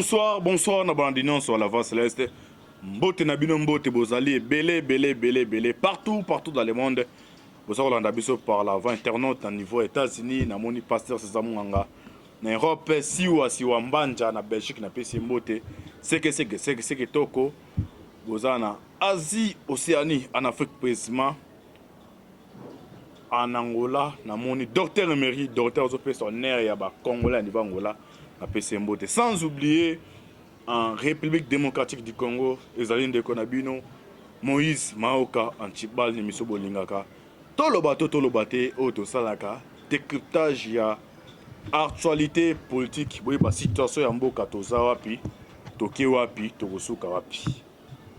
Bonsoir, bonsoir, na bandinion sur la voie céleste. Mbote na bino mbote bozali, belé, partout dans le monde. Bonsoir, Rolanda Bisso par la voie internaute, à niveau États-Unis, na moni pasteur Césamouanga. Na Europe, siwa mbanja, na Belgique, na PC mbote. C'est que toko. Bozana, Asie, Océanie, en Afrique précisément. En Angola, na moni docteur Emery, docteur Zopé, son air, yaba Congolais, à niveau Angola. Sans oublier en République démocratique du Congo, Ezaline de Konabino, Moïse Maoka, Antibal, Nemiso Bolingaka, Tolobate, Oto Salaka, décryptage, il y a actualité politique, oui, bah, situation Yamboka, Tozawapi, Tokewapi, Togosuka Wapi.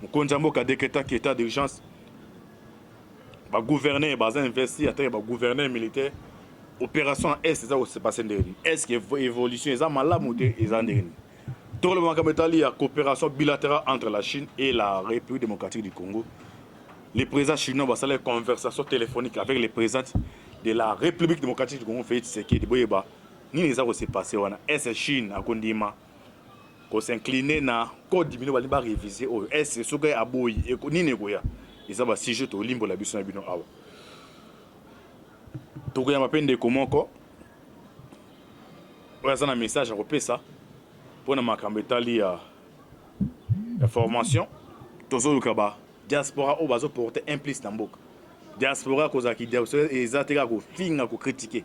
Mkonjamboka décréta qui état d'urgence, bah, gouverner, bah, investi, à bah, gouverner militaire. Opération Est, c'est ça qui s'est passé. Est-ce que l'évolution est malade ou est tout le monde il y a coopération bilatérale entre la Chine et la République démocratique du Congo. Les présidents chinois vont faire des conversations téléphoniques avec les présidents de la République démocratique du Congo. C'est qui ni les a s'est passé est Chine à Kondima qu'on s'incliner na code diminué va réviser est ce que aboyi et ni negoya et ça va si je te limbo la biso na bino awa. Donc il y a un de comment quoi on a un message à repérer ça pour na makambetali ya formation tozo lukaba diaspora au bazo porter implicite na mboka diaspora koza ki diaspora ezateka ko finga ko critiquer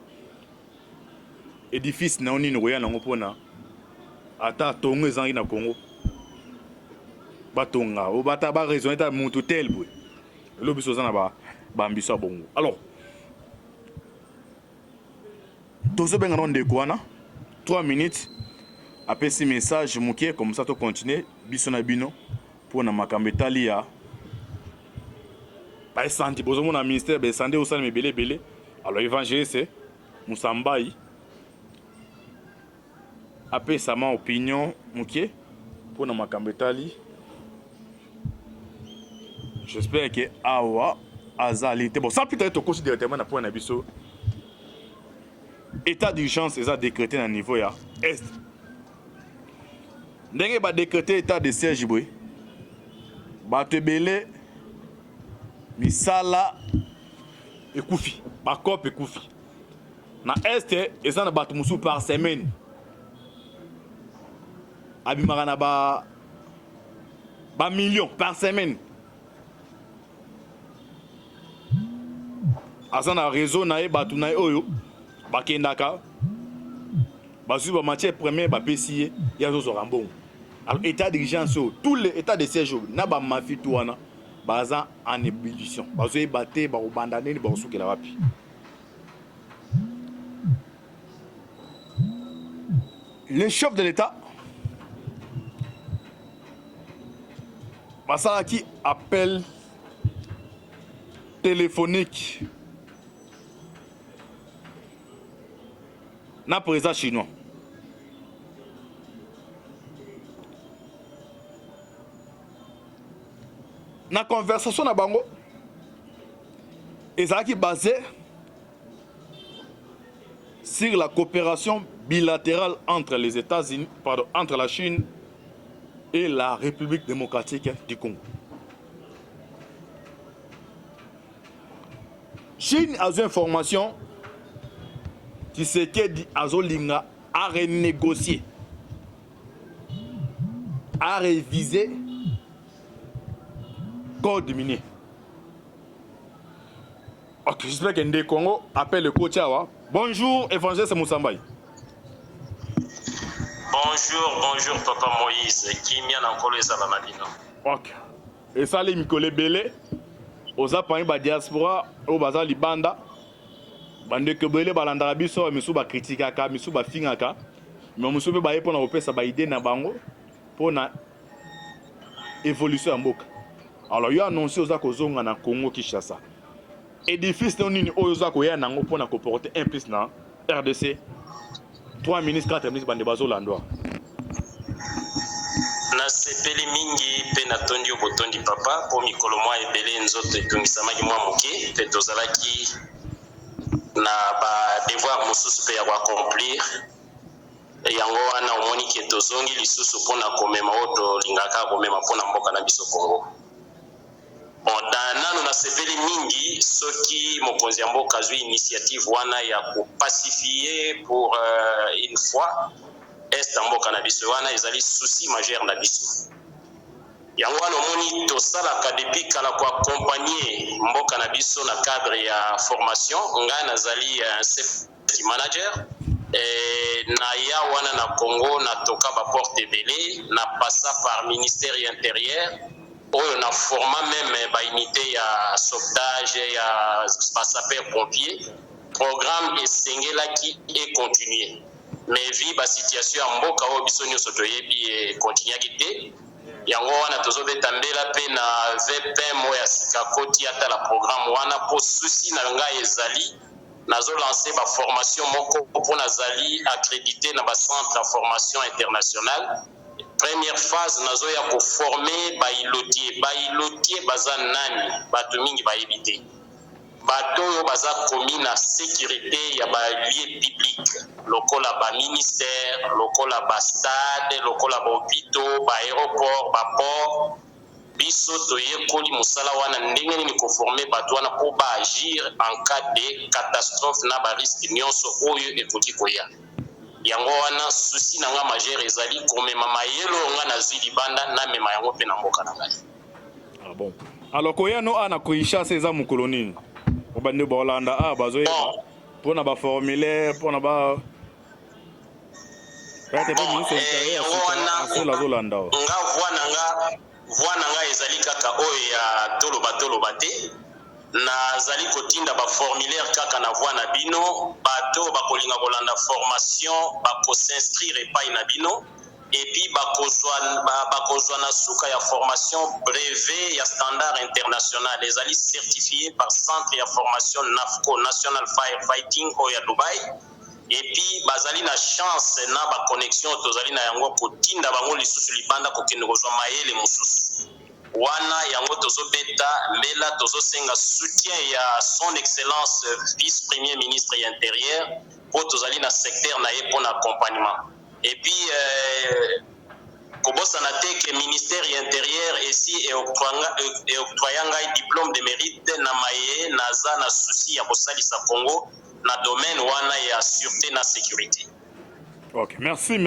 édifice na oni ngoya na ngopona ata tongo ezangi na Congo batonga o bata ba raison eta mutu tel boy lo biso zana ba ambition bongo. Alors Tozo benga non de kwana 3 minutes après ce message mouké comme ça to continuer biso na bino pour na makambetali ya ba santé bozo mon ministère be santé osala me belé alors évangéliste Musambai après ça ma opinion mouké pour na makambetali. J'espère que awa azali bon ça peut être considéré directement na point na biso. État d'urgence est décrété à niveau ya est. Ndenge ba décréter état de siège boy. Ba te belé misala ekufi, ba cop ekufi. Na est eza na batu musu par semaine. Abimaka na ba millions par semaine. Asa na réseau na e batu na oyo. Bakendaka basu ba matière première ba pesier ya zo rambon. Alors état d'urgence tous les états de siège na ba mafia touana baza en ébullition bazo ébaté ba obandane ni ba sukela wapi. Le chef de l'état Masala qui appelle téléphonique na président chinois. Na conversation na bango ezalaki basé sur la coopération bilatérale entre les États-Unis, entre la Chine et la République démocratique du Congo. Chine a une information qui s'est dit Azolinga a renégocié, a révisé code minier. Ok, j'espère que Ndé Congo appelle le coach Awa. Bonjour, évangéliste Musambai. Bonjour, Papa Moïse. Qui m'a encore les alamabino. Ok. Et ça, les Mikole Belé, aux appareils de la diaspora, au bazar Libanda. Bande que belé balandara biso misu ba kritikaka misu ba fingaka mais misu pe ba yepo na opesa ba idée na bango pour na évolution en mboka. Alors il a annoncé aux akozonga na Congo Kinshasa édifice nini oyo za ko ya nango pour na comporter un plus na RDC 3 ministres 4 ministres bande bazo landwa na sepeli mingi pe na tondi obotondi papa po mikolo mwa ebele nzoto etongisamaki mwa moke pe tozalaki na ba devoir mosusu pe ya accomplir yango wana omoni ke tozongi lisusu mpona komema oyo tolingaka komema mpona mboka na biso Congo. Bon, nanu nasepeli mingi soki mokonzi ya mboka azwi initiative wana ya kopacifie pour une fois est ya mboka na biso wana ezali souci majeur na biso. Yango wana omoni tosalaka depuis kala koaccompagner mboka na biso na cadre ya formation. Ngai nazali un safety manager na ya wana na Congo na toka ba porte ebele na passa par ministère intérieur oyo na forma même ba unité ya sauvetage ya sapeur pompier. Programme esengelaki et continuer mais vi ba situation ya mboka oyo biso nyonso toyebi e continuaki te. Yango wana tozobeta mbela pe na VPM oyo ya sika koti ata la programme wana po souci na ngai ezali nazo lancer ba formation moko pour nazali accrédité na ba centre de formation internationale. Première phase nazo ya ko former ba ilotier baza nani bato mingi ba ebité bato yo baza komi na sécurité ya ba lieu public lokola ba ministère lokola ba stade lokola ba hôpitaux ba aéroport ba port biso toyekoli musala wana ndenge nini koforme bato wana po ba agir en cas de catastrophe na ba risque nyonso oyo ekoti koya. Yango wana souci na nga majeur ezali komema mayelo nga na zili banda na mema yango pe na mboka na ngai. Ah bon. Alors koya no ana koishasa eza mukolo nini? Obande ba Holanda bazoyeba pona ba formulaire pona ba Pate ba ministre intérieur c'est la Holanda. Nga voix nanga ezali kaka oyo ya toloba te. Nazali kotinda ba formulaire kaka na voix na bino bato bakolinga kolanda formation bako s'inscrire epai na bino et puis bakozwa na suka ya formation brevet ya standard international ezali certifié par centre ya formation NAFCO National Firefighting o ya Dubai et puis bazali na chance na ba connexion tozali na yango kotinda bango lisusu libanda kokende kozwa mayele mususu wana yango tozobeta mbela tozosenga soutien ya son excellence vice premier ministre intérieur po tozali na secteur na ye pona accompagnement et puis kobosana te ke ministère intérieur ici et octroyanga diplôme de mérite na maye naza na souci ya kosalisa Congo na domaine wana ya sûreté na sécurité. OK, merci.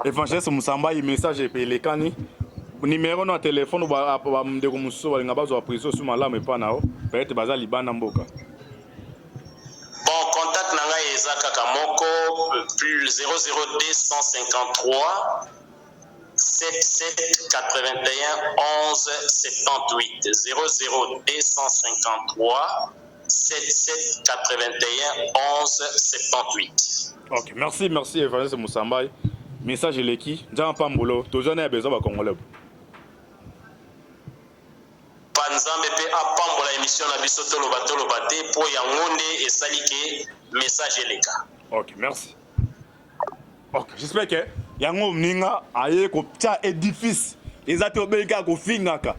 Evangeliste Musamba y message epelekani. Numéro na téléphone ba ndeko muso balinga bazwa prison sur malamu epa nao peut-être baza libana mboka. Bon, contact nanga eza kaka moko plus 00253 77 81 11 78 00253 77 81 11 78. OK, merci Evangeliste Musamba. Message eleki, nzamba pambolo, tozana ya besoin ba congolais. Panzambe pe apambola émission na biso toloba te po ya ngonde esali ke message eleka. OK, merci. OK, j'espère que yango mninga aye ko tia édifice ezate obelika ko fingaka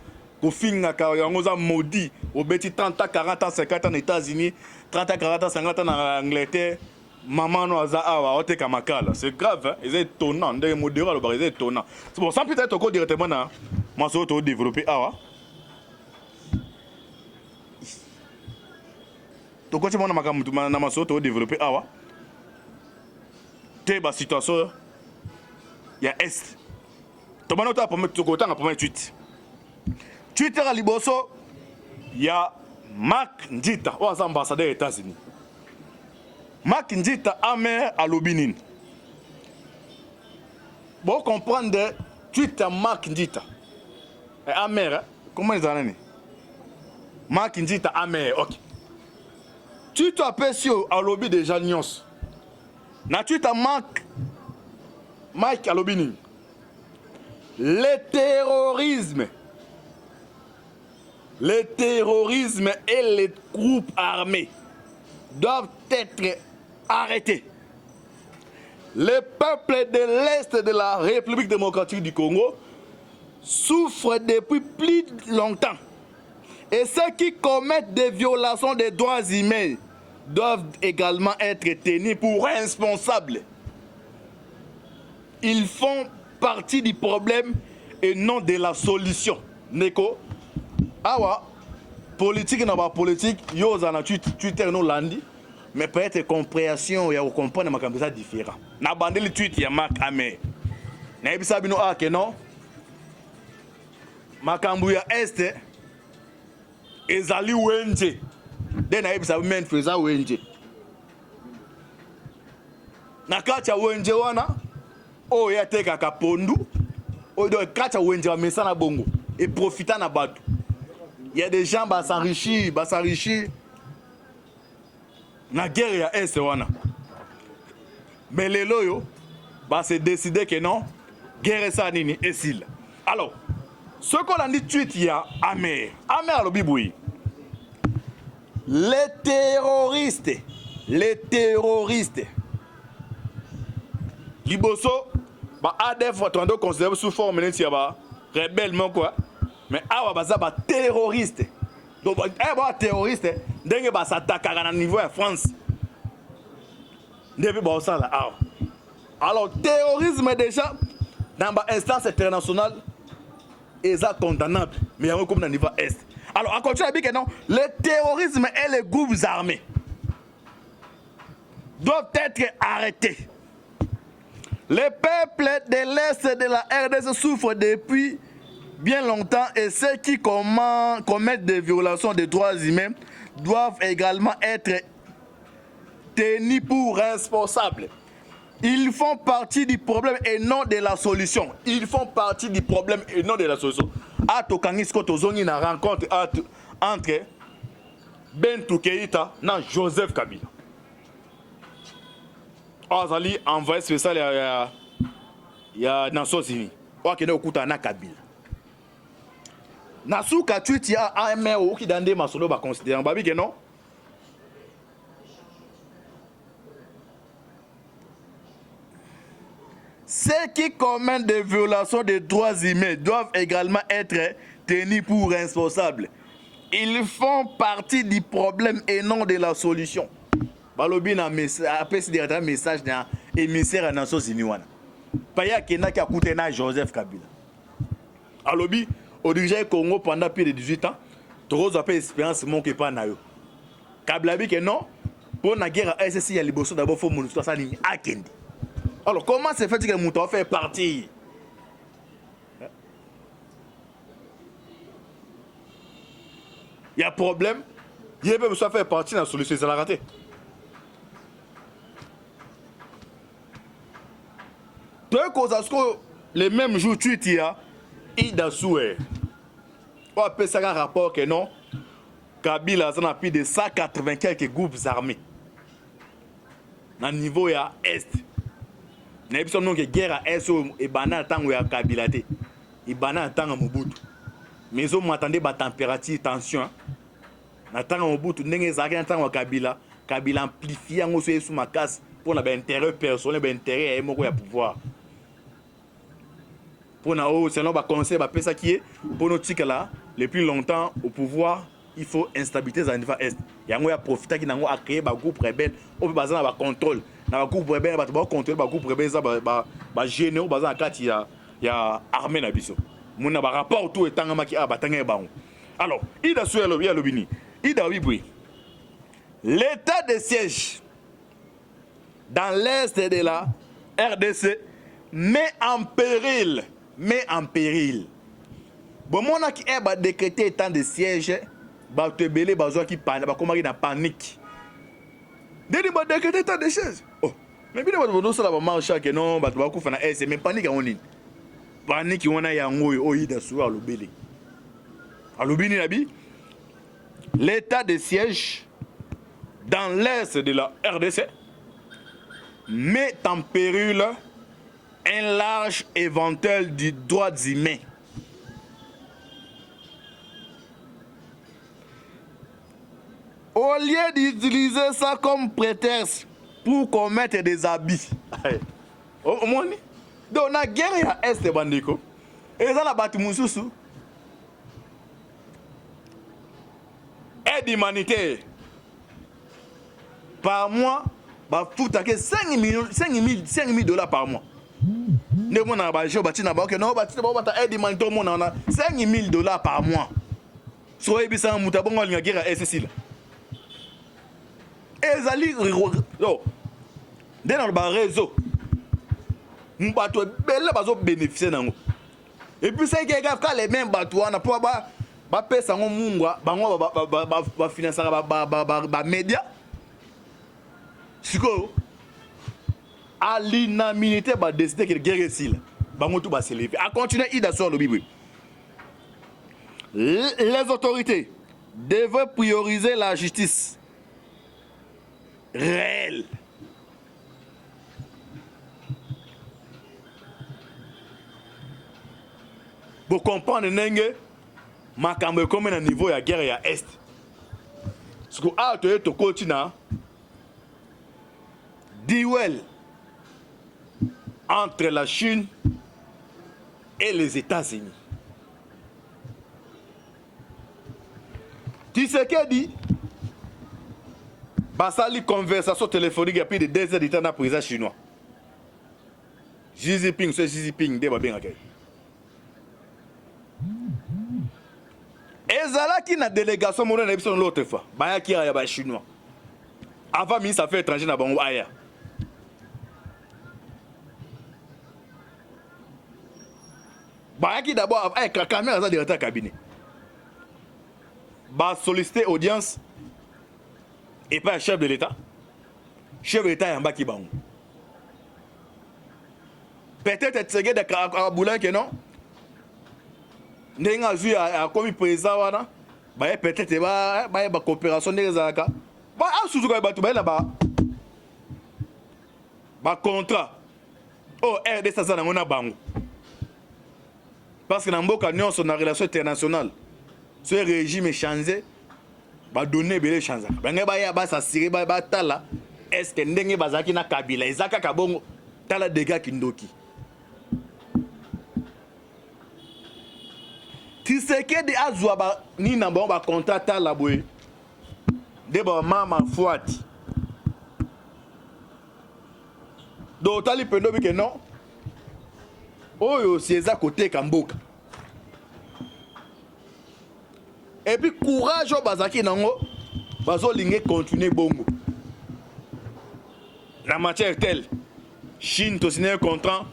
yango za maudit obeti 30 40 ans 50 ans aux États-Unis 30 40 50 ans en Angleterre. Maman no aza awa oteka makala, c'est grave, hein? C'est étonnant, ndenge modéral le c'est étonnant. C'est bon, sans peut-être encore directement na maso to développer awa. To ko tshimona makamutu na maso to développer awa. Te ba situation ya est. To bana to promettre to ko tanga promettre tweet. Twitter à liboso ya Mark Njita, o ambassadeur des États-Unis. Mark Njita amer à l'obinin. Bon comprendre tweet à Mark Njita. Amer, comment ils en Mark Njita amer, ok. Tu t'appelles sur à lobby de Janios. Na tweet à Mike à l'obinin. Le terrorisme et les groupes armés doivent être arrêtés. Le peuple de l'Est de la République démocratique du Congo souffre depuis plus longtemps. Et ceux qui commettent des violations des droits humains doivent également être tenus pour responsables. ils font partie du problème et non de la solution. Neko, awa, politique n'a pas politique, yo zana Twitter no landi, mais peut-être compréhension ya comprendre ma comme ça différent. Na bandeli tweet ya Mark Ame. Na ebisa bino ke non. Makambu ya este ezali wenje. Den na ebisa men feza wenje. Na kacha wenje wana o ya teka ka pondu. O do kacha wenje wa mesana bongo et profita na bato. Il y a des gens qui s'enrichissent na guerre ya est wana. Mais les loyaux se décider que non, guerre ça nini esil. Alors, ce qu'on a dit tweet il y a Amer le biboui. Les terroristes Liboso ba ADF attendons considéré sous forme de ba rebellement quoi. Mais awa baza ba terroriste. Donc ba terroriste ndenge ba s'attaquer à niveau de France. Depuis ba ça là. Alors terrorisme déjà dans ba instance internationale est condamnable mais il y a comme dans niveau est. Alors à continuer que non, le terrorisme et les groupes armés doivent être arrêtés. Les peuples de l'Est de la RDC souffrent depuis bien longtemps et ceux qui commettent des violations des droits humains doivent également être tenus pour responsables. Ils font partie du problème et non de la solution. Ils font partie du problème et non de la solution. Atokangisko tozongi na rencontre entre Bintou Keïta et Joseph Kabila. Azali envoyé spécial il y a Nations Unies. Okene okuta na Kabila. Nasuka tweet ya AMR qui dande masolo ba considérer babi que non. Ceux qui commettent des violations des droits humains doivent également être tenus pour responsables. Ils font partie du problème et non de la solution. Balobi na message na émissaire à Nations Unies wana. Paya kena ki akute na Joseph Kabila. Alobi au dirigeant Congo pendant plus de 18 ans, trop appelé expérience mon que pas na yo. Kabila bi que non, pour la guerre à SSI ya liboso d'abord faut mon ça ni akendi. Alors comment c'est fait que Mouton fait partie? Il y a problème, il peut faire partie de la solution, ça l'a raté. Donc, les mêmes jours, tu dis, il y a souhait. On appelle ça un rapport que non, Kabila a plus de 180 quelques groupes armés. Dans le niveau à Est. Nous avons une guerre à Est et banal tant que Kabila. Et banal tant que Mobutu. Mais on m'attendait la température, tension. Natanga Mobutu, n'engagez rien tant que Kabila. Kabila amplifie en haut sous ma casse pour l'intérêt personnel, l'intérêt et mon pouvoir. Pour nous, selon le conseil, ça qui est pour nous là, le plus longtemps au pouvoir, il faut instabilité dans le niveau est. Il y a un profiter qui a créé un groupe rebelle, on peut baser dans le contrôle. Dans le groupe rebelle, on peut contrôler le groupe rebelle, ça général baser dans le cas il y a armée na biso. Mon rapport tout est tangama qui a batangé baon. Alors, il a souhaité le lobini. Il a oui. L'état de siège dans l'est de la RDC met en péril. Bon, mon qui est décrété état de siège, bah te belé, bah qui panique, bah comment il a panique. Dès qu'il décrété état de siège. Oh, mais bien bah ça là bah marche que non, bah tu vas couper na c'est mais panique en ligne. Panique on a yango oh il a souvent le belé. Alors bini nabi, l'état de siège dans l'est de la RDC met en péril un large éventail de droits humains. Au lieu d'utiliser ça comme prétexte pour commettre des abus. Au moins, donc la guerre à Est bandiko. Et ça la battu Moussoussou. Aide humanitaire. Par mois, bah, faut taquer 5 000 $ par mois. Nous on a bâti que non bâti ba aide man tout monde on a $5,000 par mois. Soit bisa muta bongo linga guerre SSI là. Ezali yo. Dans le réseau. Mbato belle bazo bénéficier nango. Et puis c'est que les mêmes bateaux on a pour ba pesa ngo mungwa bango ba financer ba média. Siko à l'unanimité ba décider que guerre ici là. Bango tout ba s'élever. À continuer ida sur le bible. Les autorités devraient prioriser la justice réelle. Pour comprendre que makambo comme na niveau ya guerre ya est. Ce que a to continent duel entre la Chine et les États-Unis. Tu sais qu'elle dit basali conversation téléphonique il y a plus de 2 heures de temps dans le président chinois. Xi Jinping, c'est Xi Jinping, débat bien accueilli. Ezala qui na délégation mon na biso l'autre fois. Baya qui ya ba chinois. Avant ministre affaires étrangères na bango aya. Baya qui d'abord avec la caméra dans directeur cabinet. Ba solliciter audience et pas chef de l'État. Chef de l'État en bas qui bango. Peut-être tsege de Kabula que non. Nenga vu a comme président wana ba peut-être ba coopération des zaka ba asuzu ka ba to ba ba contrat oh RDC ça na ngona bango parce que na mboka nyonso na relation internationale ce régime est changé ba donner belé changer ba ngai ba ya ba s'assurer ba tala est-ce que ndenge bazaki na Kabila ezaka kabongo tala dégâts kindoki. Tu sais que des azouaba ni na bon ba contrat la boy de ba mama fouati do tali pendo bi que non oyo si eza côté kamboka et puis courage au bazaki nango bazo linge continuer bongo la matière telle Chine to signer un contrat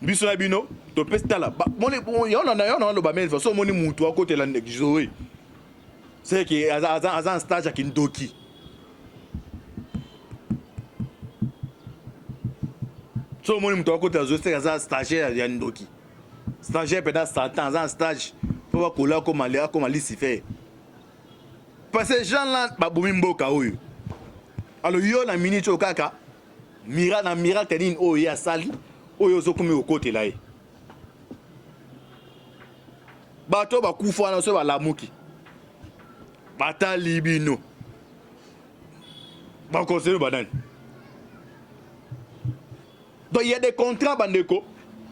biso na bino to pestala moni on a le ba mais façon moni mutu à côté la Zoé c'est que azan stage à Kindoki so moni mutu à côté à Zoé c'est azan stagiaire à Ndoki stagiaire pendant 100 ans azan stage pour voir coller comme ali si fait parce que gens là ba bomi mboka oyo alors yo na minute au kaka mira tenine oyo ya sali oyo zo komi au côté là bato bakufa na so balamuki bata libino ba conseiller banane donc il y a des contrats bandeko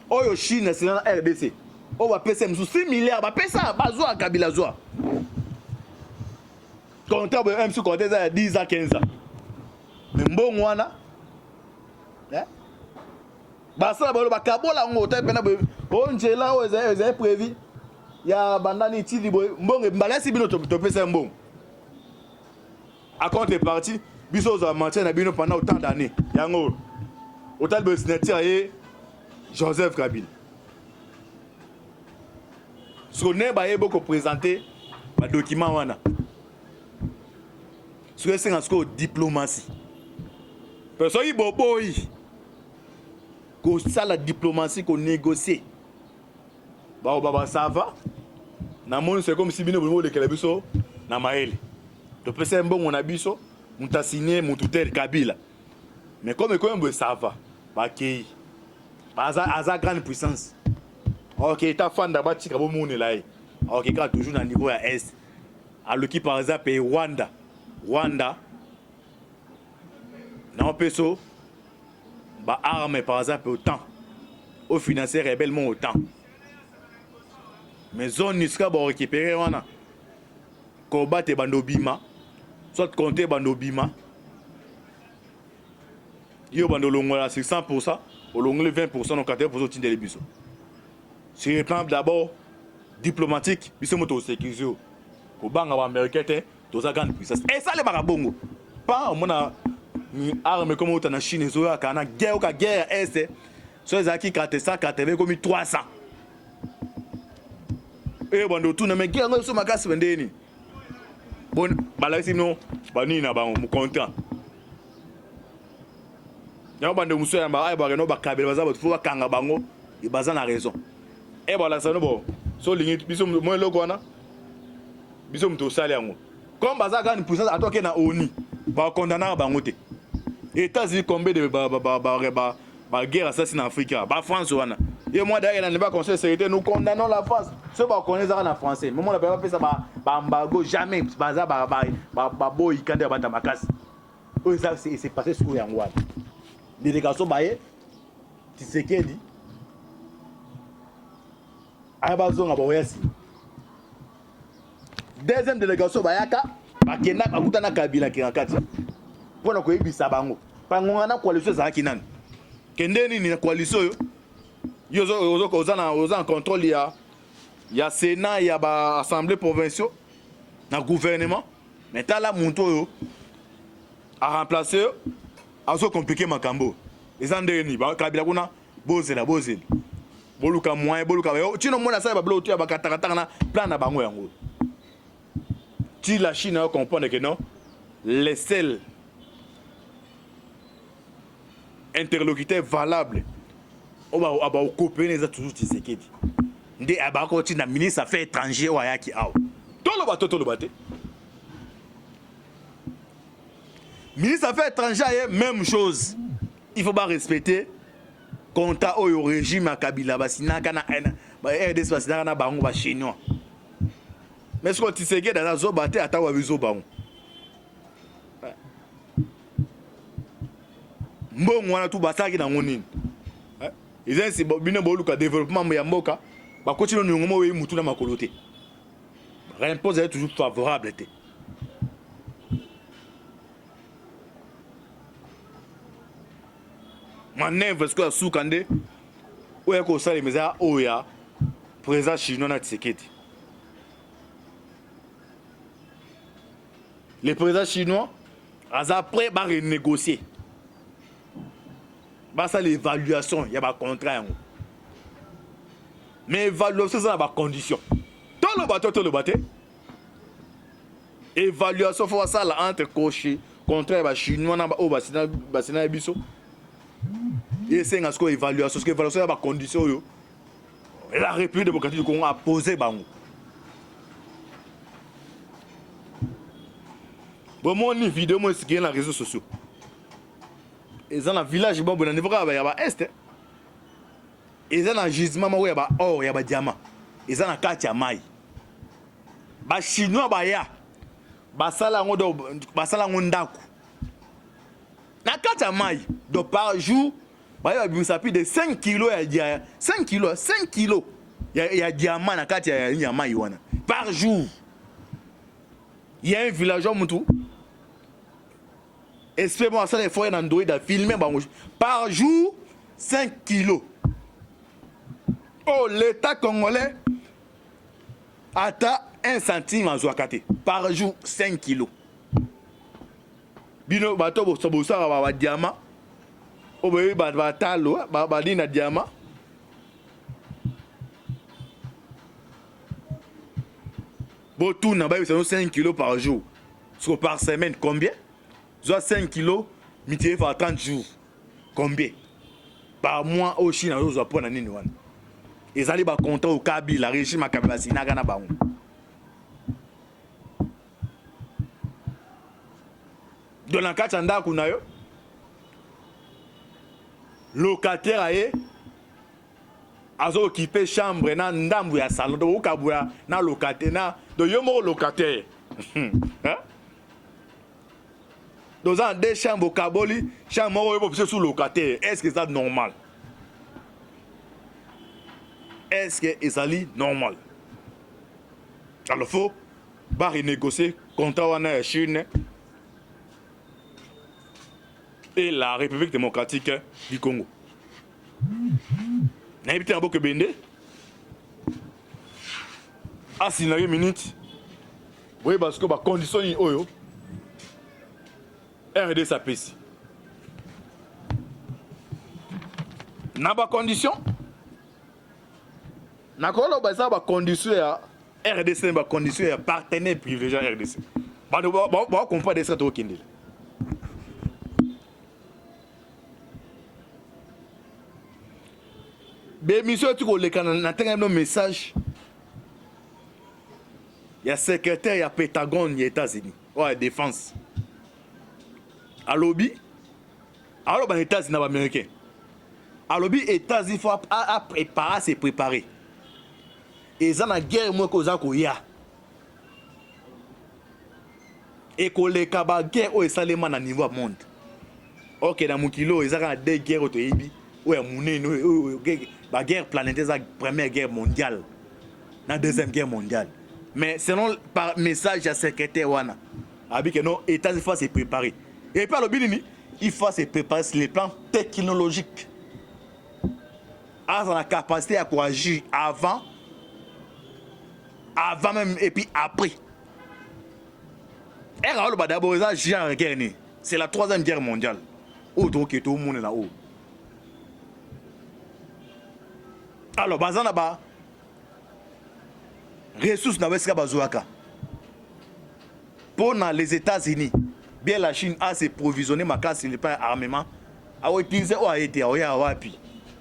oyo Chine c'est na RDC o ba pesa msu 6 milliards ba pesa bazo a Kabila zo contrat ba msu contrat za 10 à 15 ans mais mbongo wana basa ba kabola ngo ta pena on njela o eza prévu ya bandani tili boy mbonge mbalasi bino to pesa mbongo à contrepartie biso za maintien na bino pendant autant d'années yango autant de signature Joseph Kabila so ne ba yebo ko présenter ba document wana so c'est en sco diplomatie personne yi boboy ko ça la diplomatie ko négocier ba ça va na monde c'est comme si bino de kelabiso na maele to pesa mbongo na biso muta signer mututel Kabila mais comme ça va ba kei aza grande puissance OK ta fan d'abord tika bo monde là OK quand toujours na niveau ya est alors qui par exemple Rwanda non peso ba arme par exemple autant au financer rebellement autant mais zone niska ba récupérer wana ko battre bandobima soit compter bandobima yo bandolongola 100% au long 20% donc 80% tindeli biso. Sur le plan d'abord diplomatique, biso moto sécurisé. Ko banga ba américain te, toza grande puissance. Et ça les barabongo. Pas mona arme comme autant na Chine zo ka na guerre est. So ezaki 480 comme 300. Et bando tout na me guerre so makasi vendeni. Bon, balasi non, bani na ba mu content. Ya bando muso ya ba ay ba no ba kabela baza ba fo kanga bango, e baza na raison. Et voilà ça no bon. So lingi biso mo logo na. Biso mto sali yango. Comme baza grande puissance atoke na ONU, ba condamner bango te. États-Unis combien de guerre assassine en Afrique, ba France wana. Et moi d'ailleurs dans le Conseil de sécurité nous condamnons la France. Ce ba connaît ça en français. Mais moi on n'a pas fait ça ba embargo jamais baza ba boy kande ba tamakasi. Oh ça c'est passé sur yango wana. Délégation baye Tshisekedi. Aba zonga ba oyasi. Deuxième délégation bayaka bakenda bakutana Kabila kirakati. Pona ko yebisa bango. Pango na coalition za kinani. Kendeni ni coalition yo. Yozo en contrôle ya Sénat ya ba assemblée provinciale na gouvernement. Mais tala monto yo a remplacer azo compliquer makambo. Ezandeni ba Kabila kuna bozela. Boluka moyen boluka yo. Tino mona sa ba blotu ya ba katakata na plan na bango yango. Si la Chine a compris que non, les seuls interlocuteurs valables, on va coopérer les toujours Tshisekedi. Ndé aba ko tina ministre affaires étrangères wa yaki aw. Tolo baté. Ministre affaires étrangères même chose. Il faut pas respecter contrat au régime à Kabila basina kana ba RDC basina na bango ba chinois. Mais ce que tu sais que dans la zone batte à ta wabizo bango. Mbongo wana tu basaki na ngoni. Ils ont bino boluka développement ya mboka ba continue ngomo we mutu na makolote. Réponse est toujours favorable té. Manevre ce que soukande oya ko sala meza oya président chinois na Tshisekedi. Le président chinois a après renégocier. Ça l'évaluation, il y a un contrat. Mais l'évaluation, c'est une condition. Tout le bateau. Évaluation, il faut ça entre cocher, contrat chinois, basina biso. Et c'est une évaluation, parce que l'évaluation, il y a une condition. La République démocratique du Congo a posé bango. Bon, moi, une vidéo, moi, c'est dans les réseaux sociaux. Et dans le village, bon, il y a est. Et dans le gisement, il y a or, il y a diamant. Et dans la carte, il y a maille. Les Chinois, il y a. Ndako. La carte, il y a maille. Donc, par jour, il y a plus de 5 kilos. 5 kilos. Il y a diamant, la carte, il y a maille. Par jour. Il y a un villageois, Moutou. Espère-moi, ça, les fois, il y a un Android à filmer. Par jour, 5 kilos. Oh, l'État congolais atteint 1 centime en Zouakate. Par jour, 5 kilos. Bino, bato, bosa, ba diamant. Oh, bébé, ba talo, ba dina diamant. Bon, tout n'a pas 5 kilos par jour. Soit par semaine, combien? Soit 5 kilos, multiplié par 30 jours. Combien? Par mois, au Chine, on va prendre un nini. Et ça, les bas content au Kabila, la régime à Kabila, c'est Nagana Baon. Dans la carte, locataire a occupé chambre na ndambu ya salon do kabuya na locataire na do yomo locataire. Dans un des chambres au Kaboli, chambre sous locataire. Est-ce que c'est normal? Est-ce que c'est normal? Alors, il faut renégocier contre la Chine et la République démocratique du Congo. nayebi te na boke bende asinaki minute boyeba sikoyo bacondition nini oyo RDC apesi na bacondition nakoloba eza bacondition ya RDC na bacondition ya partenaire privilégié ya RDC bato bakomprendre esika tokokendela bémission eti koleka na ntenga no message ya secrétaire ya Pentagone ya États-Unis oyo ya défense alobi aloba na États-Unis na baaméricain alobi États-Unis faut préparer se préparer eza na guerre moko oza koya ekoleka baguerre oyo esalema na niveau ya monde ok na mokili oyo ezaka na deux guerre oyo toyebi oyo ya monene oyo baguerre planétaire eza première guerre mondiale na deuxième guerre mondiale mais selon par message ya secrétaire wana abi que non États-Unis faut se préparer et puis alobi nini il faut se préparer sur le plan technologique aza na capacité ya koagir avant même et puis après aloba d'abord eza genre guerre ni c'est la troisième guerre mondiale oyo tokoke tomonela oyo alors baza na ba ressources na esika bazwaka mpona les États-Unis bien la Chine a se provisionner makasi le plan armement aoutilize oyo aye te aoya wapi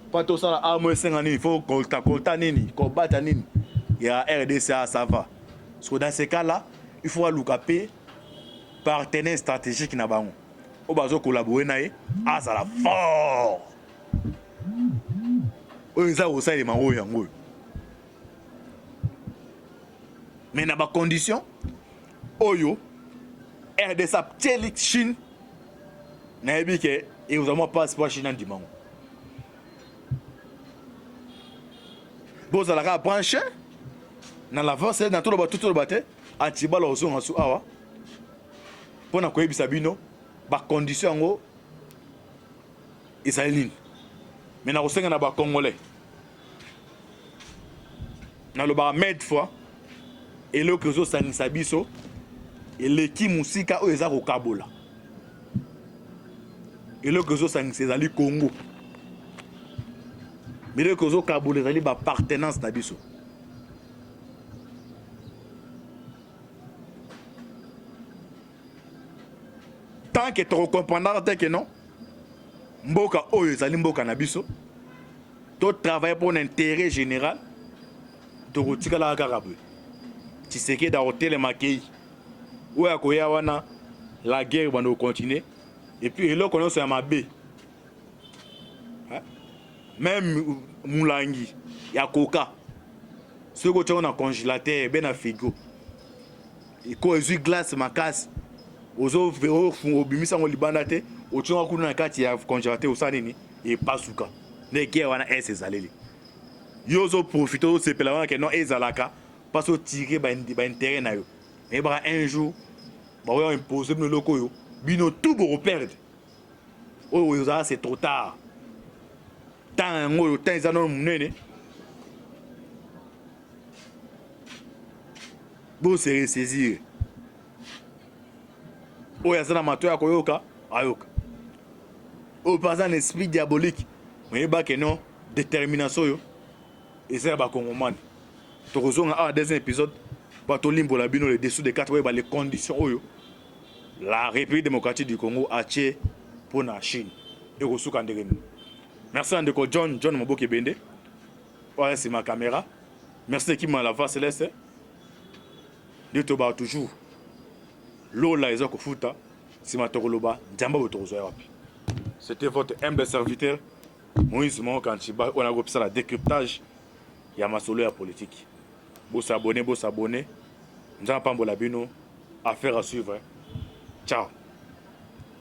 mpo tosala arme esenga nini fo kolta nini kobata nini ya RDC ça va so dans ce cas là il faut aluka pe partenaire stratégique na bango oyo bazocollaborer na ye azala fort oyo eza kosalema oyo yango oyo mais na bacondition oyo RDC aptieli Chine nayebi ke ekozamwa passeport Chine andimango bozalaka branche na l'avance na toloba tutoloba te antibala ozonga su awa mpona koyebisa bino bacondition yango ezali nini mais na kosenga na bacongolais nalobaka maide fois eloko ezosangisa biso eleki mosika oyo eza kokabola eloko ezosangisa ezali Congo eloko ezokabola ezali bapartenance na biso tant que tokocomprendra te ke non mboka oyo ezali mboka na biso totravaille pour un intérêt général tokotikala kaka boye Tshisekedi akotelema kei oyo akoya wana la guerre bando continuer et puis eloko nyonso ya mabe même mulangi ya koka soki otiango na congélateur ebe na frigo eko ezwi glace makasi obimisa yango libanda te otiango kuna na kati ya congélateur osala nini epasuka nde guerre wana ese ezaleli yo ozoprofite ozosepela wana ke non ezalaka mpasi otire baintérêt na yo eyebaka un jour baoya impose bino eloko oyo bino tout bokoperdre oyo ezala c'est trop tard temps yango oyo temps eza nono monene bose ressaisir oyo aza na mato ya koyoka ayoka oyo mpe aza na esprit diabolique oyebake non détermination oyo eza ya bakongomani tokozonga awa deuxième épisode mpo tolimbola bino le dessous de 4 oyeba les conditions oyo la République démocratique du Congo atie mpona Chine ekosuka ndenge nini. Merci à ndeko John Moboke Bende oyo c'est ma caméra. Merci équipe à la voix céleste de toba toujours lola eza kofuta sima tokoloba njamba botokozoya wapi. C'était votre humble serviteur Moïse Kanchiba. On a repris la décryptage ya masolo ya politique. Bo s'abonner, nzamba pambola bino, affaire à suivre. Ciao.